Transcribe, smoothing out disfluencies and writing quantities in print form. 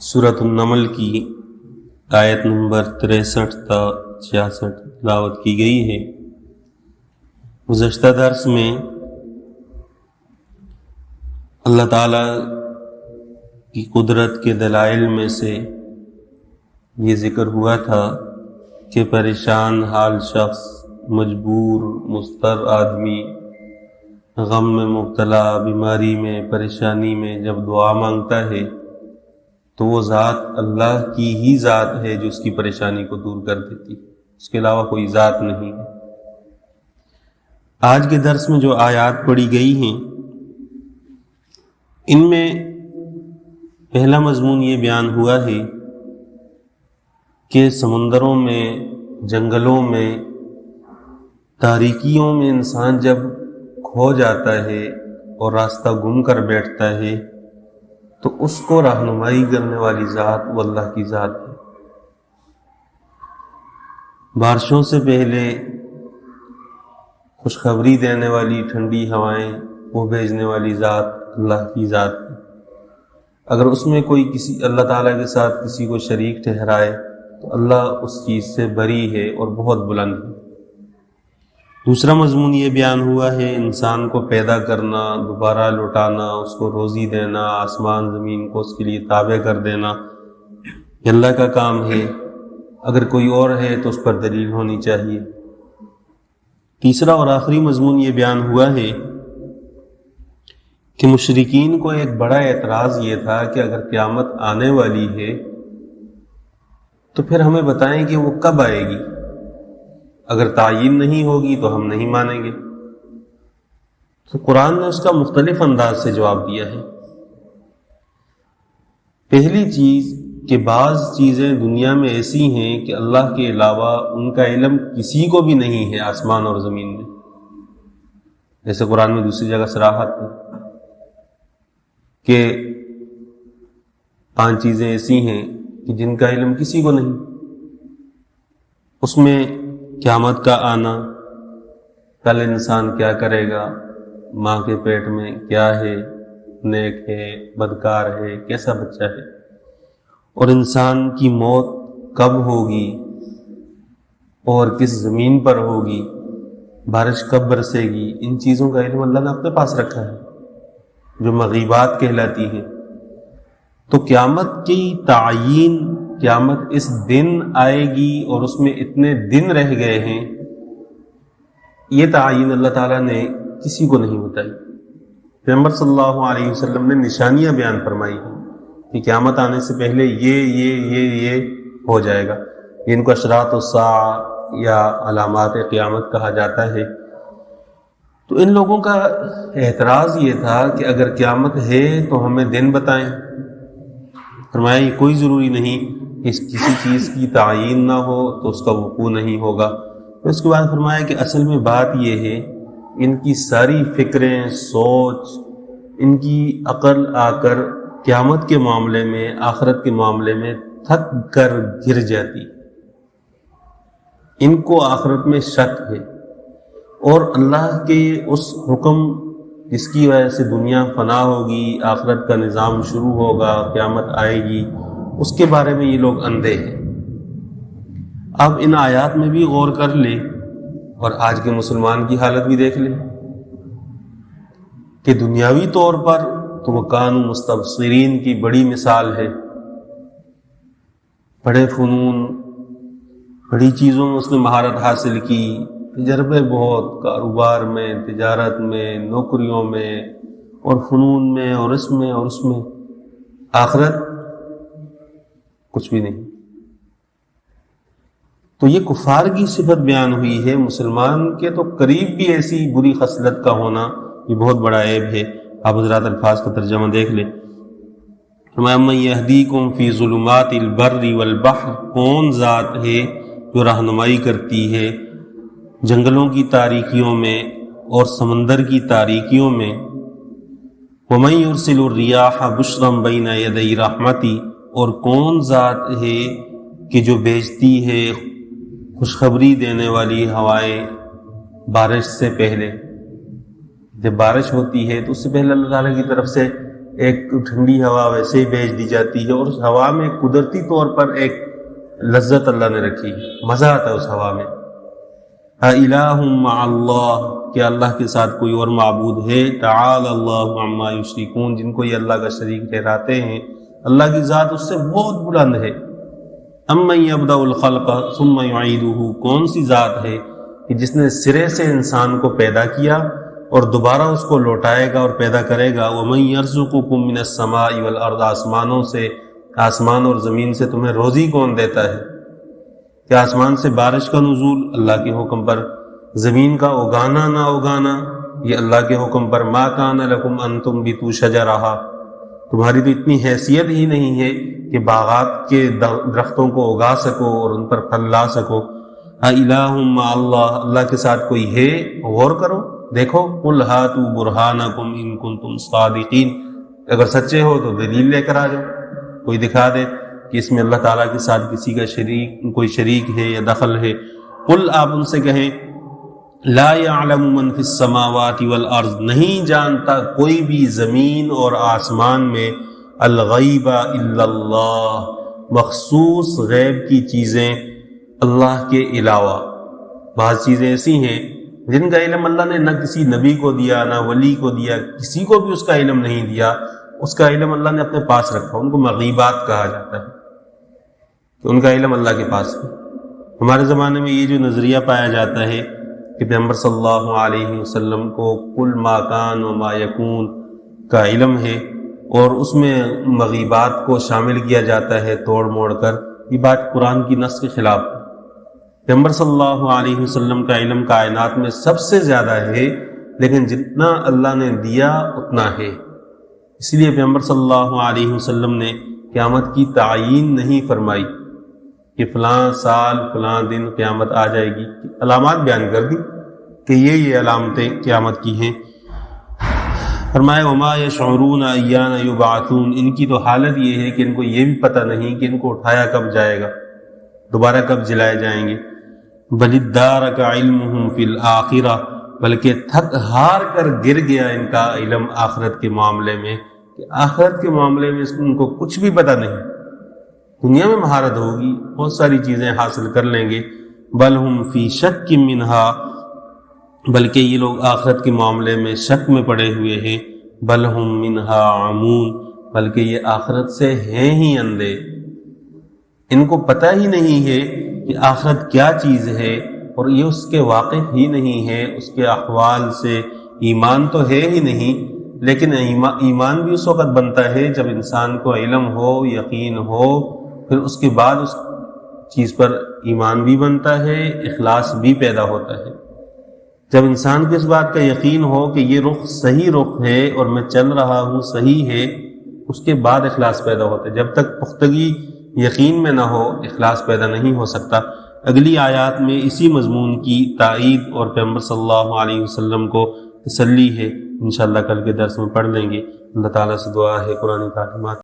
سورۃ النمل کی آیت نمبر 63 تا 66 تلاوت کی گئی ہے۔ گزشتہ درس میں اللہ تعالیٰ کی قدرت کے دلائل میں سے یہ ذکر ہوا تھا کہ پریشان حال شخص، مجبور مضطر آدمی، غم میں مبتلا، بیماری میں، پریشانی میں جب دعا مانگتا ہے تو وہ ذات اللہ کی ہی ذات ہے جو اس کی پریشانی کو دور کر دیتی، اس کے علاوہ کوئی ذات نہیں ہے۔ آج کے درس میں جو آیات پڑھی گئی ہیں ان میں پہلا مضمون یہ بیان ہوا ہے کہ سمندروں میں، جنگلوں میں، تاریکیوں میں انسان جب کھو جاتا ہے اور راستہ گم کر بیٹھتا ہے تو اس کو رہنمائی کرنے والی ذات وہ اللہ کی ذات ہے۔ بارشوں سے پہلے خوشخبری دینے والی ٹھنڈی ہوائیں وہ بھیجنے والی ذات اللہ کی ذات ہے۔ اگر اس میں کوئی کسی اللہ تعالیٰ کے ساتھ کسی کو شریک ٹھہرائے تو اللہ اس چیز سے بری ہے اور بہت بلند ہے۔ دوسرا مضمون یہ بیان ہوا ہے انسان کو پیدا کرنا، دوبارہ لوٹانا، اس کو روزی دینا، آسمان زمین کو اس کے لیے تابع کر دینا، یہ اللہ کا کام ہے، اگر کوئی اور ہے تو اس پر دلیل ہونی چاہیے۔ تیسرا اور آخری مضمون یہ بیان ہوا ہے کہ مشرکین کو ایک بڑا اعتراض یہ تھا کہ اگر قیامت آنے والی ہے تو پھر ہمیں بتائیں کہ وہ کب آئے گی، اگر تعین نہیں ہوگی تو ہم نہیں مانیں گے۔ تو قرآن نے اس کا مختلف انداز سے جواب دیا ہے۔ پہلی چیز کہ بعض چیزیں دنیا میں ایسی ہیں کہ اللہ کے علاوہ ان کا علم کسی کو بھی نہیں ہے آسمان اور زمین میں، جیسے قرآن میں دوسری جگہ صراحت ہے کہ 5 چیزیں ایسی ہیں کہ جن کا علم کسی کو نہیں۔ اس میں قیامت کا آنا، کل انسان کیا کرے گا، ماں کے پیٹ میں کیا ہے، نیک ہے، بدکار ہے، کیسا بچہ ہے، اور انسان کی موت کب ہوگی اور کس زمین پر ہوگی، بارش کب برسے گی، ان چیزوں کا علم اللہ نے اپنے پاس رکھا ہے جو مغیبات کہلاتی ہیں۔ تو قیامت کی تعیین، قیامت اس دن آئے گی اور اس میں اتنے دن رہ گئے ہیں، یہ تعین اللہ تعالیٰ نے کسی کو نہیں بتائی۔ پیغمبر صلی اللہ علیہ وسلم نے نشانیاں بیان فرمائی ہیں کہ قیامت آنے سے پہلے یہ ہو جائے گا، ان کو اشراط الساعہ یا علامات قیامت کہا جاتا ہے۔ تو ان لوگوں کا اعتراض یہ تھا کہ اگر قیامت ہے تو ہمیں دن بتائیں۔ فرمایا یہ کوئی ضروری نہیں کہ کسی چیز کی تعین نہ ہو تو اس کا وقوع نہیں ہوگا۔ تو اس کے بعد فرمایا کہ اصل میں بات یہ ہے ان کی ساری فکریں، سوچ، ان کی عقل آ کر قیامت کے معاملے میں، آخرت کے معاملے میں تھک کر گر جاتی، ان کو آخرت میں شک ہے، اور اللہ کے اس حکم جس کی وجہ سے دنیا فنا ہوگی، آخرت کا نظام شروع ہوگا، قیامت آئے گی، اس کے بارے میں یہ لوگ اندھے ہیں۔ اب ان آیات میں بھی غور کر لیں اور آج کے مسلمان کی حالت بھی دیکھ لیں کہ دنیاوی طور پر تو وہ کانوا مستبصرین کی بڑی مثال ہے، بڑے فنون، بڑی چیزوں میں اس نے مہارت حاصل کی، تجربے بہت، کاروبار میں، تجارت میں، نوکریوں میں، اور فنون میں، اور اس میں اور اس میں۔ آخرت کچھ بھی نہیں۔ تو یہ کفار کی صفت بیان ہوئی ہے۔ مسلمان کے تو قریب بھی ایسی بری خصلت کا ہونا یہ بہت بڑا عیب ہے۔ آپ حضرات الفاظ کا ترجمہ دیکھ لیں۔ مَن یہدیکم فی ظلمات البر والبحر، کون ذات ہے جو رہنمائی کرتی ہے جنگلوں کی تاریکیوں میں اور سمندر کی تاریکیوں میں۔ وَمَن یرسل الرِّیاحَ بُشْرًا بَیْنَ یَدَیْ رَحْمَتِهِ، اور کون ذات ہے کہ جو بھیجتی ہے خوشخبری دینے والی ہوائیں بارش سے پہلے۔ جب بارش ہوتی ہے تو اس سے پہلے اللہ تعالیٰ کی طرف سے ایک ٹھنڈی ہوا ویسے ہی بھیج دی جاتی ہے، اور اس ہوا میں قدرتی طور پر ایک لذت اللہ نے رکھی، مزہ آتا ہے اس ہوا میں۔ اِلٰہٌ مع اللہ، کیا اللہ کے ساتھ کوئی اور معبود ہے؟ تعالی اللہ عما یشرکون، جن کو یہ اللہ کا شریک ٹھہراتے ہیں، اللہ کی ذات اس سے بہت بلند ہے۔ امن یبدأ الخلق ثم یعیدہ، کون سی ذات ہے کہ جس نے سرے سے انسان کو پیدا کیا اور دوبارہ اس کو لوٹائے گا اور پیدا کرے گا۔ ومن یرزقکم من السماء والارض، آسمانوں سے، آسمان اور زمین سے تمہیں روزی کون دیتا ہے؟ کہ آسمان سے بارش کا نزول اللہ کے حکم پر، زمین کا اگانا نہ اگانا یہ اللہ کے حکم پر۔ ما کان لکم ان تنبتوا شجرہا، تمہاری تو اتنی حیثیت ہی نہیں ہے کہ باغات کے درختوں کو اگا سکو اور ان پر پھل لا سکو۔ اِلٰہٌ مع اللہ، اللہ کے ساتھ کوئی ہے؟ غور کرو، دیکھو۔ قل ہاتوا برہانکم ان کنتم صادقین، اگر سچے ہو تو دلیل لے کر آ جاؤ، کوئی دکھا دے کہ اس میں اللہ تعالیٰ کے ساتھ کسی کا کوئی شریک ہے یا دخل ہے۔ قل، آپ ان سے کہیں، لا یعلم من فی السماوات والارض، نہیں جانتا کوئی بھی زمین اور آسمان میں، الغیب الا اللہ، مخصوص غیب کی چیزیں اللہ کے علاوہ۔ بعض چیزیں ایسی ہیں جن کا علم اللہ نے نہ کسی نبی کو دیا، نہ ولی کو دیا، کسی کو بھی اس کا علم نہیں دیا، اس کا علم اللہ نے اپنے پاس رکھا، ان کو مغیبات کہا جاتا ہے، کہ ان کا علم اللہ کے پاس ہے۔ ہمارے زمانے میں یہ جو نظریہ پایا جاتا ہے کہ پیغمبر صلی اللہ علیہ وسلم کو کل ما کان و ما یکون کا علم ہے، اور اس میں مغیبات کو شامل کیا جاتا ہے توڑ موڑ کر، یہ بات قرآن کی نص کے خلاف ہے۔ پیغمبر صلی اللہ علیہ وسلم کا علم کائنات میں سب سے زیادہ ہے، لیکن جتنا اللہ نے دیا اتنا ہے۔ اس لیے پیغمبر صلی اللہ علیہ وسلم نے قیامت کی تعیین نہیں فرمائی کہ فلاں سال فلاں دن قیامت آ جائے گی، علامات بیان کر دی کہ یہ علامتیں قیامت کی ہیں۔ فرمایا وما یشعرون ایان یبعثون، ان کی تو حالت یہ ہے کہ ان کو یہ بھی پتہ نہیں کہ ان کو اٹھایا کب جائے گا، دوبارہ کب جلائے جائیں گے۔ بل ادارک علمہم فی الآخرہ، بلکہ تھک ہار کر گر گیا ان کا علم آخرت کے معاملے میں، کہ آخرت کے معاملے میں ان کو کچھ بھی پتہ نہیں۔ دنیا میں مہارت ہوگی، بہت ساری چیزیں حاصل کر لیں گے۔ بل ہم فی شک منہا، بلکہ یہ لوگ آخرت کے معاملے میں شک میں پڑے ہوئے ہیں۔ بل ہم منہا عمون، بلکہ یہ آخرت سے ہیں ہی اندھے، ان کو پتہ ہی نہیں ہے کہ آخرت کیا چیز ہے، اور یہ اس کے واقف ہی نہیں ہے، اس کے احوال سے ایمان تو ہے ہی نہیں۔ لیکن ایمان بھی اس وقت بنتا ہے جب انسان کو علم ہو، یقین ہو، پھر اس کے بعد اس چیز پر ایمان بھی بنتا ہے، اخلاص بھی پیدا ہوتا ہے۔ جب انسان کو اس بات کا یقین ہو کہ یہ رخ صحیح رخ ہے اور میں چل رہا ہوں صحیح ہے، اس کے بعد اخلاص پیدا ہوتا ہے۔ جب تک پختگی یقین میں نہ ہو، اخلاص پیدا نہیں ہو سکتا۔ اگلی آیات میں اسی مضمون کی تائید اور پیغمبر صلی اللہ علیہ وسلم کو تسلی ہے، انشاءاللہ کل کے درس میں پڑھ لیں گے۔ اللہ تعالیٰ سے دعا ہے قرآن تعلیمات